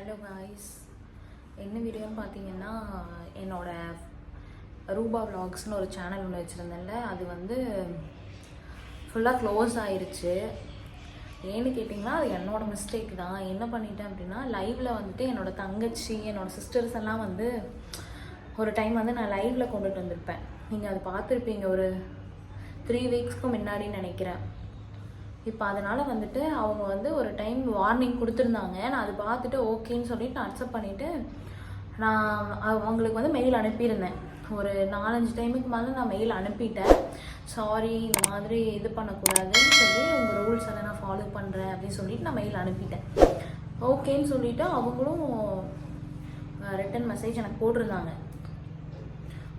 Hello guys, என்ன வீடியோன்னு பார்த்தீங்கன்னா, என்னோட ரூபா விலாக்ஸ்னு ஒரு சேனல் ஒன்று வச்சுருந்தேன்ல, அது வந்து ஃபுல்லாக க்ளோஸ் ஆயிடுச்சு. ஏன்னு கேட்டிங்கன்னா, அது என்னோடய மிஸ்டேக் தான். என்ன பண்ணிட்டேன் அப்படின்னா, லைவில் வந்துட்டு என்னோடய தங்கச்சி, என்னோடய சிஸ்டர்ஸ் எல்லாம் வந்து ஒரு டைம் வந்து நான் லைவில் கொண்டுட்டு வந்திருப்பேன். நீங்கள் அது பார்த்துருப்பீங்க ஒரு 3 வீக்ஸ்க்கு முன்னாடின்னு நினைக்கிறேன். இப்போ அதனால் வந்துட்டு அவங்க வந்து ஒரு டைம் வார்னிங் கொடுத்துருந்தாங்க. நான் அது பார்த்துட்டு ஓகேன்னு சொல்லிட்டு நான் அக்செப்ட் பண்ணிவிட்டு நான் அவங்களுக்கு வந்து மெயில் அனுப்பியிருந்தேன். ஒரு 4-5 டைமுக்கு மேலே நான் மெயில் அனுப்பிட்டேன். சாரி, இந்த மாதிரி இது பண்ணக்கூடாதுன்னு சொல்லி உங்கள் ரூல்ஸ் எல்லாம் நான் ஃபாலோ பண்ணுறேன் அப்படின்னு சொல்லிட்டு நான் மெயில் அனுப்பிட்டேன். ஓகேன்னு சொல்லிவிட்டு அவங்களும் ரிட்டன் மெசேஜ் எனக்கு போட்டிருந்தாங்க.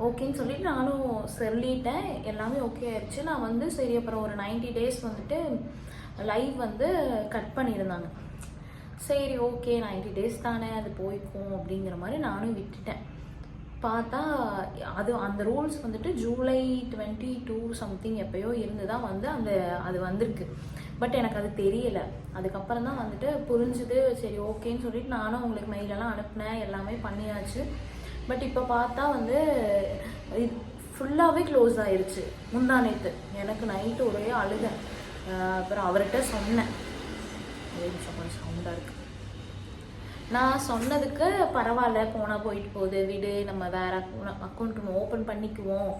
ஓகேன்னு சொல்லிட்டு நானும் சொல்லிட்டேன். எல்லாமே ஓகே ஆயிடுச்சு. நான் வந்து சரி அப்புறம் ஒரு 90 days வந்துட்டு லைவ் வந்து கட் பண்ணியிருந்தாங்க. சரி ஓகே 90 days தானே, அது போய்க்கும் அப்படிங்கிற மாதிரி நானும் விட்டுட்டேன். பார்த்தா அந்த ரூல்ஸ் வந்துட்டு ஜூலை 22 சம்திங் எப்பயோ இருந்து தான் வந்து அது வந்திருக்கு. பட் எனக்கு அது தெரியலை. அதுக்கப்புறம் தான் வந்துட்டு புரிஞ்சுது. சரி ஓகேன்னு சொல்லிட்டு நானும் உங்களுக்கு மெயிலெல்லாம் அனுப்பினேன், எல்லாமே பண்ணியாச்சு. பட் இப்போ பார்த்தா வந்து இது ஃபுல்லாகவே க்ளோஸ் ஆயிடுச்சு. முந்தானேத்து எனக்கு நைட்டு ஒரே அழுகை. அப்புறம் அவர்கிட்ட சொன்னேன், கொஞ்சம் சவுண்டாக இருக்குது. நான் சொன்னதுக்கு பரவாயில்ல, போனால் போயிட்டு போகுது, விடு, நம்ம வேறு அக்கௌண்ட் ஒன்று ஓப்பன் பண்ணிக்குவோம்,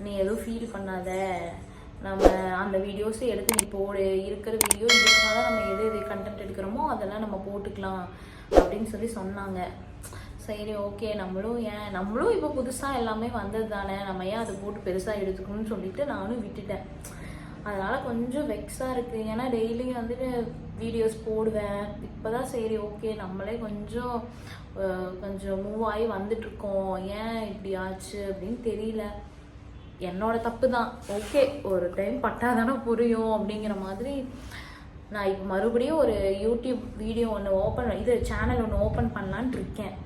நீ எதுவும் ஃபீல் பண்ணாத, நம்ம அந்த வீடியோஸை எடுத்து நீ போடு, இருக்கிற வீடியோ இதுக்காக நம்ம எது கண்டென்ட் எடுக்கிறோமோ அதெல்லாம் நம்ம போட்டுக்கலாம் அப்படின்னு சொல்லி சொன்னாங்க. சரி ஓகே, நம்மளும் இப்போ புதுசாக எல்லாமே வந்தது தானே, நம்ம ஏன் அதை போட்டு பெருசாக எடுத்துக்கணும்னு சொல்லிட்டு நானும் விட்டுட்டேன். அதனால் கொஞ்சம் வெக்ஸாக இருக்குது. ஏன்னா டெய்லியும் வந்துட்டு வீடியோஸ் போடுவேன். இப்போ தான் சரி ஓகே நம்மளே கொஞ்சம் மூவ் ஆகி வந்துட்ருக்கோம், ஏன் இப்படி ஆச்சு அப்படின்னு தெரியல. என்னோட தப்பு தான். ஓகே, ஒரு டைம் பட்டாதானே புரியும் அப்படிங்கிற மாதிரி நான் இப்போ மறுபடியும் ஒரு யூடியூப் வீடியோ ஒன்று சேனல் ஒன்று ஓப்பன் பண்ணலான்னு இருக்கேன்.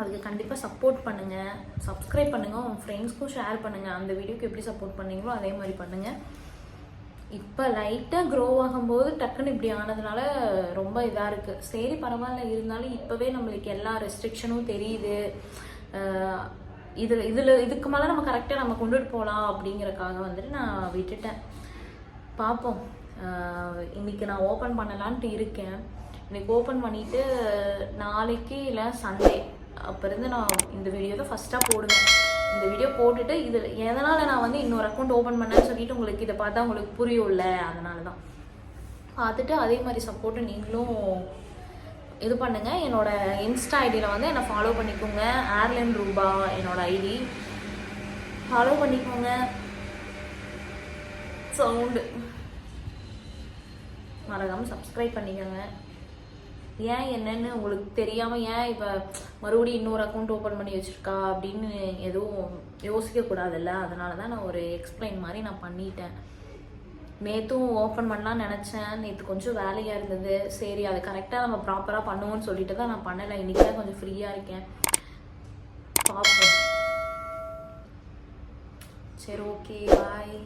அதுக்கு கண்டிப்பாக சப்போர்ட் பண்ணுங்கள், சப்ஸ்கிரைப் பண்ணுங்கள், உங்கள் ஃப்ரெண்ட்ஸ்க்கும் ஷேர் பண்ணுங்கள். அந்த வீடியோக்கு எப்படி சப்போர்ட் பண்ணீங்களோ அதே மாதிரி பண்ணுங்கள். இப்போ லைட்டாக க்ரோ ஆகும்போது டக்குன்னு இப்படி ஆனதுனால ரொம்ப இதாக இருக்குது. சரி பரவாயில்ல, இருந்தாலும் இப்போவே நம்மளுக்கு எல்லா ரெஸ்ட்ரிக்ஷனும் தெரியுது. இதுக்கு மேலே நம்ம கரெக்டாக நம்ம கொண்டுட்டு போகலாம் அப்படிங்கிறக்காக வந்துட்டு நான் விட்டுட்டேன். பார்ப்போம். இன்றைக்கி நான் ஓப்பன் பண்ணலான்ட்டு இருக்கேன். இன்றைக்கி ஓப்பன் பண்ணிவிட்டு நாளைக்கு இல்லை சண்டே அப்போ இருந்து நான் இந்த வீடியோ தான் ஃபஸ்ட்டாக போடுவேன். இந்த வீடியோ போட்டுட்டு இதில் எதனால் நான் வந்து இன்னொரு அக்கௌண்ட் ஓப்பன் பண்ணேன்னு சொல்லிட்டு உங்களுக்கு இதை பார்த்தா உங்களுக்கு புரியும்ல, அதனால தான் பார்த்துட்டு அதே மாதிரி சப்போர்ட்டு நீங்களும் இது பண்ணுங்கள். என்னோடய இன்ஸ்டா ஐடியில் வந்து என்னை ஃபாலோ பண்ணிக்கோங்க. ஏர்லைன் ரூபா என்னோட ஐடி, ஃபாலோ பண்ணிக்கோங்க. சவுண்டு மறக்காமல் சப்ஸ்கிரைப் பண்ணிக்கோங்க. ஏன் என்னன்னு உங்களுக்கு தெரியாமல் ஏன் இப்போ மறுபடியும் இன்னொரு அக்கௌண்ட் ஓப்பன் பண்ணி வச்சுருக்கா அப்படின்னு எதுவும் யோசிக்கக்கூடாதுல்ல. அதனால தான் நான் ஒரு எக்ஸ்பிளைன் மாதிரி நான் பண்ணிட்டேன். நேற்றும் ஓப்பன் பண்ணலான்னு நினச்சேன். நேற்று கொஞ்சம் வேலையாக இருந்தது. சரி அது கரெக்டாக நம்ம ப்ராப்பராக பண்ணுவோன்னு சொல்லிட்டு தான் நான் பண்ணலை. இன்றைக்கி தான் கொஞ்சம் ஃப்ரீயாக இருக்கேன். பார்ப்போம். சரி ஓகே, பாய்.